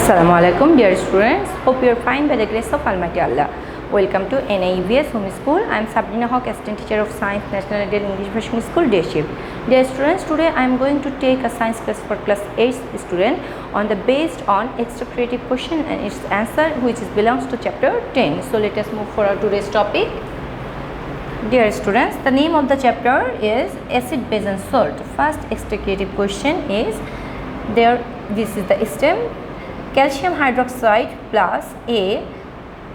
Assalamualaikum dear students, hope you are fine by the grace of Almighty Allah. Welcome to NIEVS Home School. I am Sabreena Haque, assistant teacher of Science, National Ideal English Version School, Day Shift. Dear students, today I am going to take a science class for class 8 student on the based on extra creative question and its answer, which belongs to chapter 10. So let us move for our today's topic. Dear students, the name of the chapter is acid, base and salt. First extra creative question is there. This is the stem. Calcium hydroxide plus A,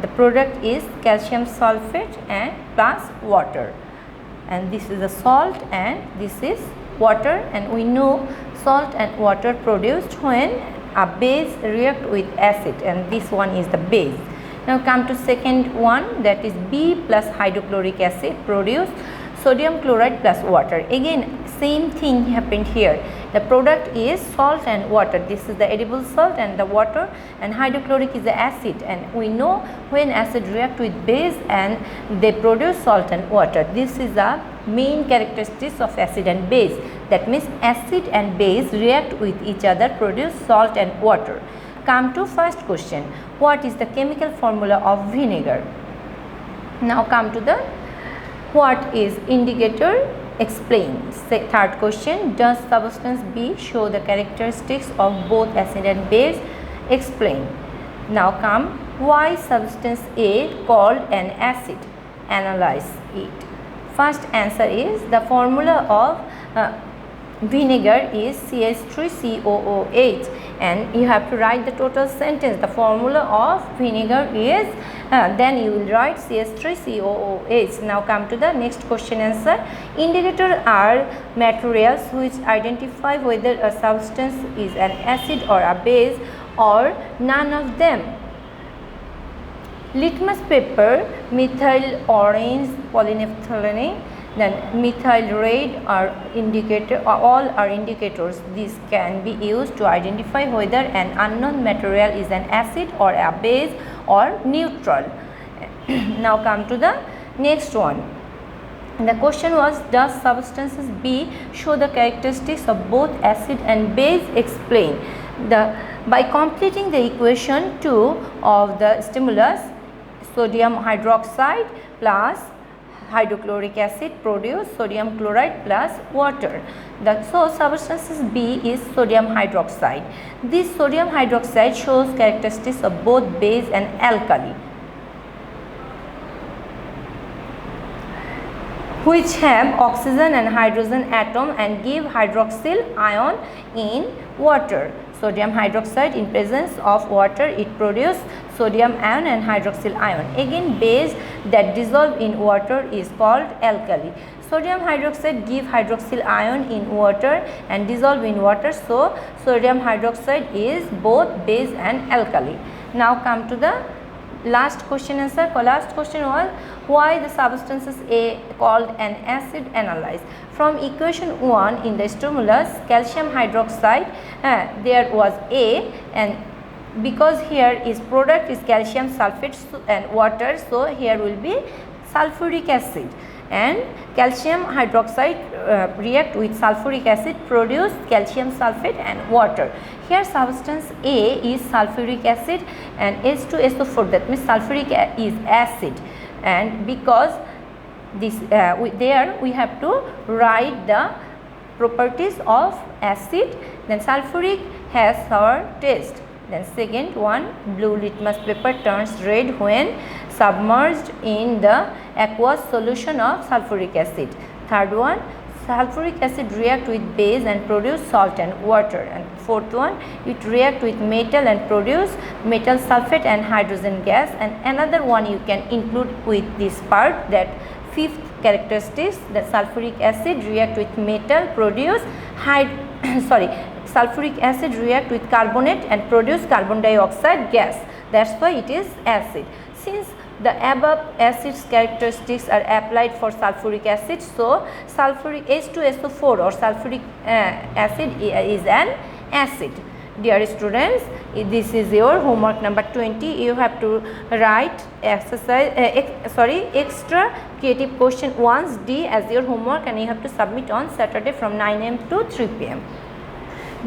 the product is calcium sulfate and plus water, and this is the salt and this is water, and we know salt and water produced when a base react with acid, and this one is the base. Now come to second one, that is B plus hydrochloric acid produce sodium chloride plus water. Again same thing happened here. The product is salt and water. This is the edible salt and the water, and hydrochloric is the acid, and we know when acid react with base and they produce salt and water. This is the main characteristics of acid and base. That means acid and base react with each other, produce salt and water. Come to first question. What is the chemical formula of vinegar? Now come to the what is indicator? Explain. Third question, does substance B show the characteristics of both acid and base? Explain. Now come, why substance A called an acid? Analyze it. First answer is the formula of vinegar is CH3COOH, and you have to write the total sentence. The formula of vinegar is then you will write CH3COOH. Now come to the next question answer. Indicators are materials which identify whether a substance is an acid or a base or none of them. Litmus paper, methyl orange polyethylene, then methyl red are indicator, all are indicators. These can be used to identify whether an unknown material is an acid or a base or neutral. Now come to the next one. The question was, does substances B show the characteristics of both acid and base? Explain. By completing the equation 2 of the stimulus, sodium hydroxide plus hydrochloric acid produce sodium chloride plus water. So substances B is sodium hydroxide. This sodium hydroxide shows characteristics of both base and alkali, which have oxygen and hydrogen atom and give hydroxyl ion in water. Sodium hydroxide in presence of water, it produces sodium ion and hydroxyl ion. Again base that dissolve in water is called alkali. Sodium hydroxide give hydroxyl ion in water and dissolve in water, so sodium hydroxide is both base and alkali. Now come to the last question answer. Last question was, why the substances A called an acid? Analyze. From equation 1 in the stimulus calcium hydroxide, there was A, and because here is product is calcium sulfate and water, so here will be sulfuric acid, and calcium hydroxide react with sulfuric acid, produce calcium sulfate and water. Here substance A is sulfuric acid and H2SO4, that means sulfuric is acid, and because this there we have to write the properties of acid. Then sulfuric has sour taste. Then second one, blue litmus paper turns red when submerged in the aqueous solution of sulfuric acid. Third one, sulfuric acid react with base and produce salt and water. And fourth one, it react with metal and produce metal sulfate and hydrogen gas. And another one you can include with this part, that fifth characteristics, that sulfuric acid react with metal, produce sulfuric acid react with carbonate and produce carbon dioxide gas. That's why it is acid. Since the above acids characteristics are applied for sulfuric acid, so sulfuric H2SO4 or sulfuric acid is an acid. Dear students, this is your homework number 20. You have to write exercise extra creative question 1's D as your homework, and you have to submit on Saturday from 9 AM to 3 PM.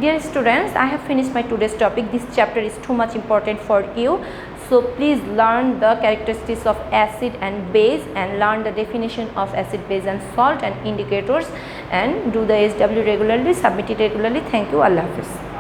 Dear students, I have finished my today's topic. This chapter is too much important for you. So please learn the characteristics of acid and base and learn the definition of acid, base and salt and indicators, and do the SW regularly, submit it regularly. Thank you. Allah Hafiz.